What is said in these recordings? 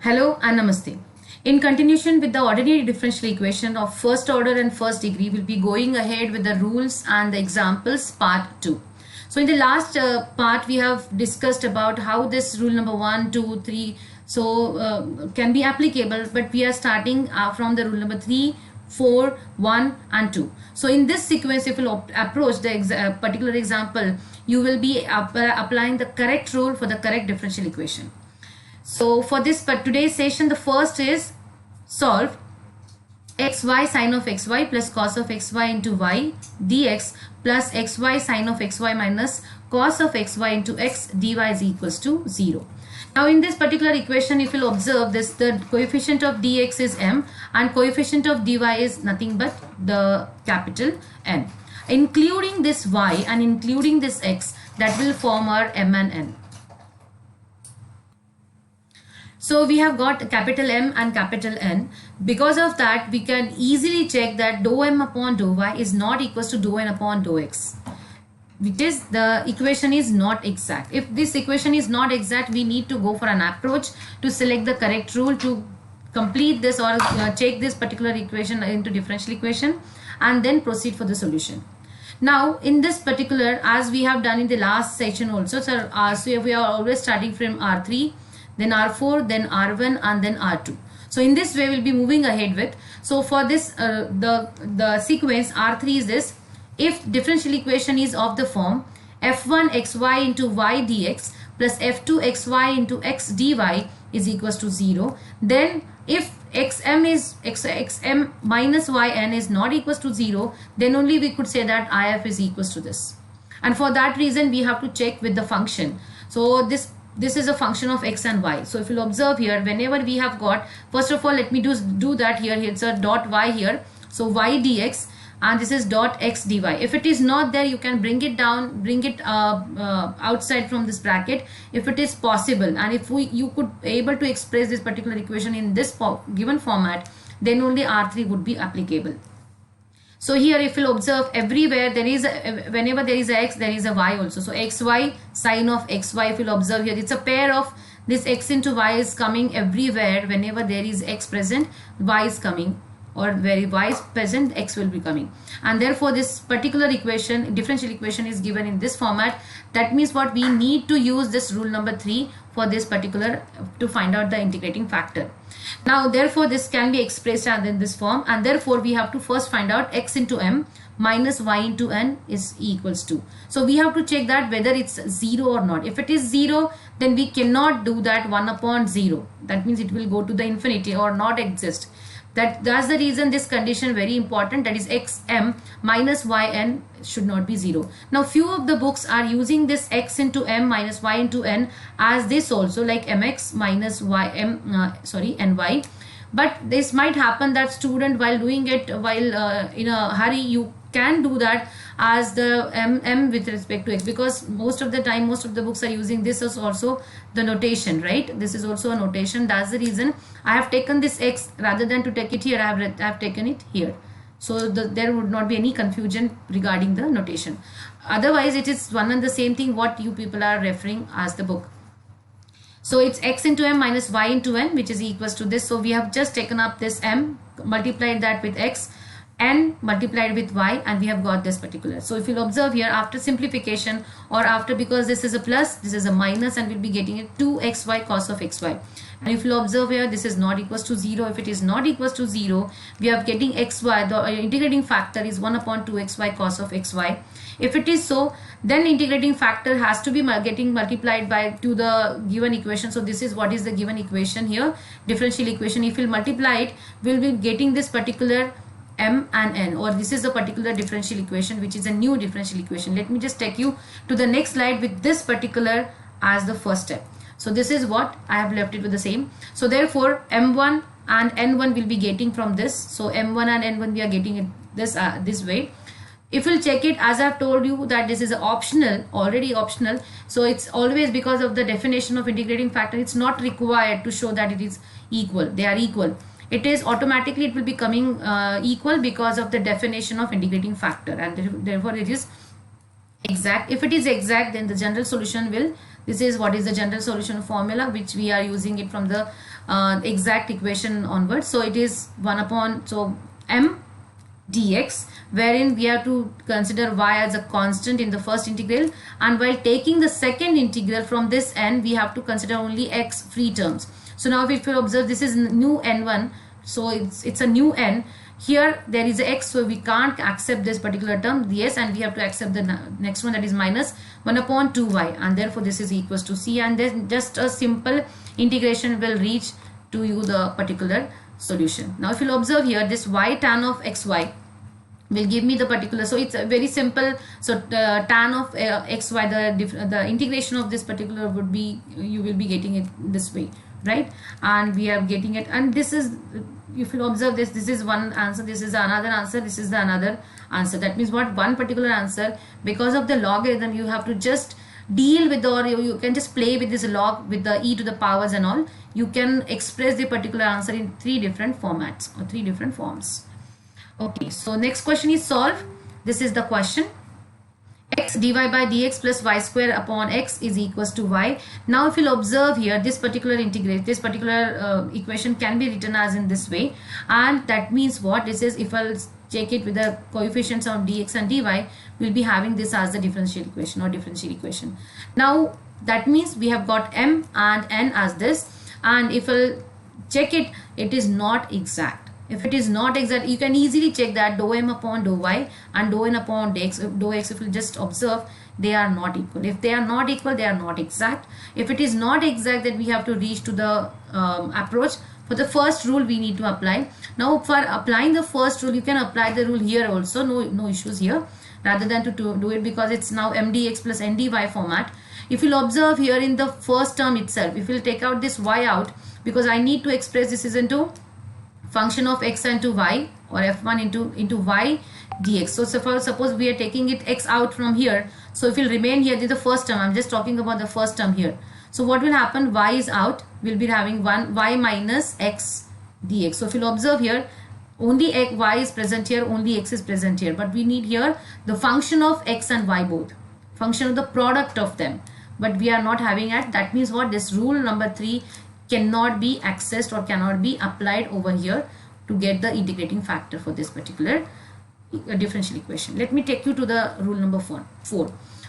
Hello and Namaste. In continuation with the ordinary differential equation of first order and first degree, we'll be going ahead with the rules and the examples part 2. So in the last part, we have discussed about how this rule number 1, 2, 3 can be applicable, but we are starting from the rule number 3, 4, 1 and 2. So in this sequence, if you approach the particular example, you will be applying the correct rule for the correct differential equation. So for this today's session, the first is solve xy sine of xy plus cos of xy into y dx plus xy sine of xy minus cos of xy into x dy is equals to 0. Now in this particular equation, if you'll observe this, the coefficient of dx is m and coefficient of dy is nothing but the capital N. Including this y and including this x, that will form our m and n. So we have got capital M and capital N. Because of that, we can easily check that dou m upon dou y is not equals to dou n upon dou x. Which is the equation is not exact. If this equation is not exact, we need to go for an approach to select the correct rule to complete this or check this particular equation into differential equation and then proceed for the solution. Now in this particular, as we have done in the last session also, so we are always starting from R3, then R4, then R1 and then R2. So in this way we'll be moving ahead with. So for this the sequence R3 is this: if differential equation is of the form f1 xy into y dx plus f2 xy into x dy is equals to 0, then if xm minus yn is not equals to 0, then only we could say that if is equals to this. And for that reason we have to check with the function. So this is a function of x and y. So if you'll observe here, whenever we have got, first of all let me do that here. It's a dot y here, so y dx, and this is dot x dy. If it is not there, you can bring it down, bring it outside from this bracket if it is possible, and if you could able to express this particular equation in this given format, then only R3 would be applicable. So here if you'll observe, everywhere there is whenever there is a x, there is a y also. So xy sine of xy, if you'll observe here, it's a pair of this x into y is coming everywhere. Whenever there is x present, y is coming, or where y is present, x will be coming. And therefore this particular equation, differential equation, is given in this format. That means what we need to use this rule number 3 for this particular to find out the integrating factor. Now therefore this can be expressed in this form, and therefore we have to first find out x into m minus y into n is equals to. So we have to check that whether it's 0 or not. If it is 0, then we cannot do that 1 upon 0. That means it will go to the infinity or not exist. That's the reason this condition very important, that is xm minus yn should not be 0. Now few of the books are using this x into m minus y into n as this also, like mx minus ny. But this might happen that student, while doing it while in a hurry, you can do that as the m with respect to x, because most of the time most of the books are using this as also the notation, right? This is also a notation. That's the reason I have taken this x rather than to take it here. I have taken it here, so there would not be any confusion regarding the notation. Otherwise it is one and the same thing what you people are referring as the book. So it's x into m minus y into n, which is equals to this. So we have just taken up this m, multiplied that with x, n multiplied with y, and we have got this particular. So if you'll observe here, after simplification, or after, because this is a plus, this is a minus, and we'll be getting it 2xy cos of xy. And if you'll observe here, this is not equals to 0. If it is not equals to 0, we are getting xy, the integrating factor is 1 upon 2xy cos of xy. If it is so, then integrating factor has to be getting multiplied by to the given equation. So this is what is the given equation here, differential equation. If we'll multiply it, we'll be getting this particular m and n, or this is the particular differential equation, which is a new differential equation. Let me just take you to the next slide with this particular as the first step. So this is what I have left it with the same. So therefore m1 and n1 will be getting from this. So m1 and n1 we are getting it this way. If we'll check it, as I've told you that this is optional, already optional, so it's always because of the definition of integrating factor, it's not required to show that it is equal, they are equal. It is automatically, it will be coming equal because of the definition of integrating factor, and therefore it is exact. If it is exact, then the general solution will This is what is the general solution formula, which we are using it from the exact equation onwards. So it is 1 upon, so m dx, wherein we have to consider y as a constant in the first integral, and while taking the second integral from this n, we have to consider only x free terms. So now if you observe, this is new n1, so it's a new n. Here there is a x, so we can't accept this particular term, yes, and we have to accept the next one, that is minus 1 upon 2y, and therefore this is equals to c, and then just a simple integration will reach to you the particular solution. Now if you observe here, this y tan of xy will give me the particular, so it's very simple. So tan of xy, the integration of this particular would be, you will be getting it this way, right? And we are getting it, and this is, if you observe this, this is one answer, this is another answer, this is the another answer. That means what, one particular answer, because of the logarithm you have to just deal with, or you can just play with this log, with the e to the powers and all. You can express the particular answer in 3 different formats or 3 different forms. Okay, so next question is solve. This is the question. X dy by dx plus y square upon x is equals to y. Now if you'll observe here, this particular integrate, this particular equation can be written as in this way, and that means what this is, if I'll check it with the coefficients of dx and dy, we'll be having this as the differential equation or differential equation. Now that means we have got m and n as this, and if I'll check it, it is not exact. If it is not exact, you can easily check that dou m upon dou y and dou n upon dou x, if you just observe, they are not equal. If they are not equal, they are not exact. If it is not exact, then we have to reach to the approach. For the first rule we need to apply. Now for applying the first rule, you can apply the rule here also, no issues here, rather than to do it, because it's now mdx plus ndy format. If you'll observe here in the first term itself, if you'll take out this y out, because I need to express this is into function of x and to y, or f1 into y dx. So suppose we are taking it x out from here, so if it will remain here in the first term, I'm just talking about the first term here. So what will happen, y is out, we'll be having 1 y minus x dx. So if you'll observe here, only y is present here, only x is present here, but we need here the function of x and y both, function of the product of them, but we are not having it. That means what, this rule number 3 cannot be accessed or cannot be applied over here to get the integrating factor for this particular differential equation. Let me take you to the rule number 4.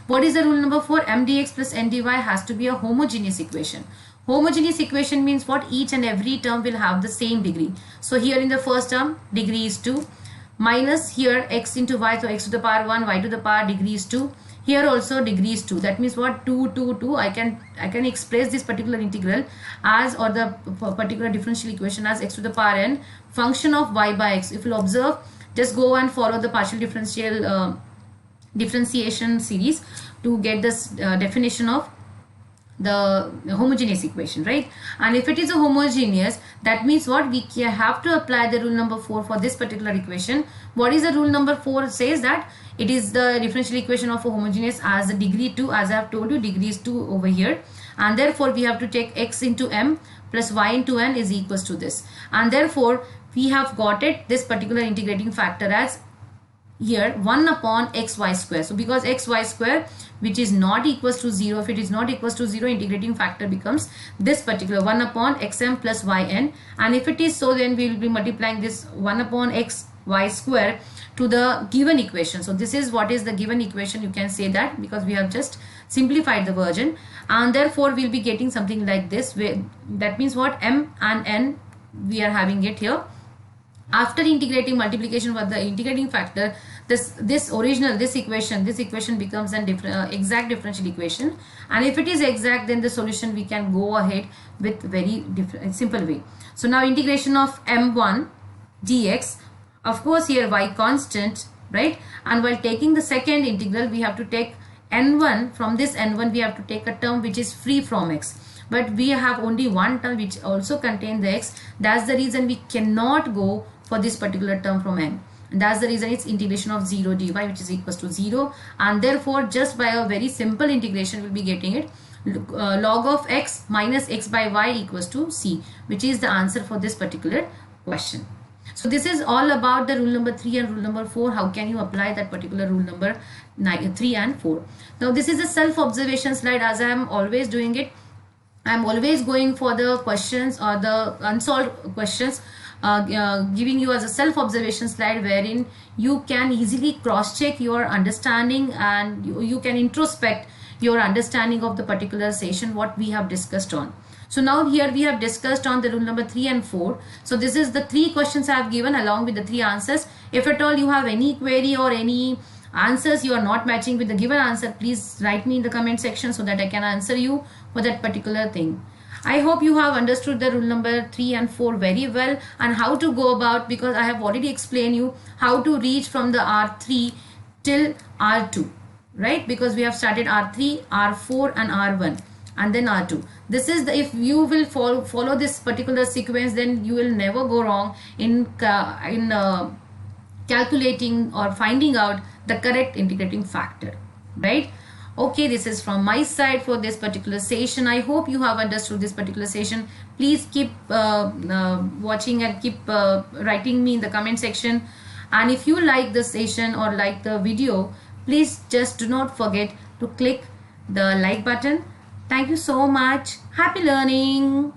What is the rule number 4? M dx plus n dy has to be a homogeneous equation. Homogeneous equation means what, each and every term will have the same degree. So here in the first term, degree is 2, minus here x into y, so x to the power 1, y to the power degree is 2. Here also degree is 2. That means what, 2, 2, 2. I can express this particular integral as, or the particular differential equation as x to the power n function of y by x. If you observe, just go and follow the partial differential differentiation series to get this definition of the homogeneous equation, right? And if it is a homogeneous, that means what, we have to apply the rule number 4 for this particular equation. What is the rule number 4? Says that it is the differential equation of a homogeneous as the degree 2, as I have told you, degree is 2 over here, and therefore we have to take x into m plus y into n is equals to this, and therefore we have got it, this particular integrating factor as here 1 upon xy square. So because xy square, which is not equals to 0, if it is not equals to 0, integrating factor becomes this particular 1 upon xm plus yn, and if it is so, then we will be multiplying this 1 upon xy square to the given equation. So this is what is the given equation, you can say that, because we have just simplified the version, and therefore we'll be getting something like this, where that means what, m and n we are having it here. After integrating multiplication with the integrating factor, this equation becomes an exact differential equation, and if it is exact, then the solution we can go ahead with very simple way. So now integration of m1 dx, of course here y constant, right? And while taking the second integral, we have to take n1, from this n1 we have to take a term which is free from x, but we have only one term which also contains the x. That's the reason we cannot go for this particular term from n, and that's the reason it's integration of 0 dy, which is equals to 0, and therefore just by a very simple integration we'll be getting it, log of x minus x by y equals to c, which is the answer for this particular question. So this is all about the rule number 3 and rule number 4. How can you apply that particular rule number 3 and 4? Now this is a self-observation slide, as I am always doing it. I am always going for the questions or the unsolved questions, giving you as a self-observation slide wherein you can easily cross-check your understanding and you can introspect your understanding of the particular session what we have discussed on. So now here we have discussed on the rule number 3 and 4. So this is the 3 questions I have given along with the 3 answers. If at all you have any query or any answers you are not matching with the given answer, please write me in the comment section so that I can answer you for that particular thing. I hope you have understood the rule number 3 and 4 very well and how to go about, because I have already explained you how to reach from the R3 till R2, right? Because we have started R3, R4 and R1 and then R2. This is the, if you will follow this particular sequence, then you will never go wrong in calculating or finding out the correct integrating factor, right? Okay, this is from my side for this particular session. I hope you have understood this particular session. Please keep watching and keep writing me in the comment section. And if you like the session or like the video, please just do not forget to click the like button. Thank you so much. Happy learning.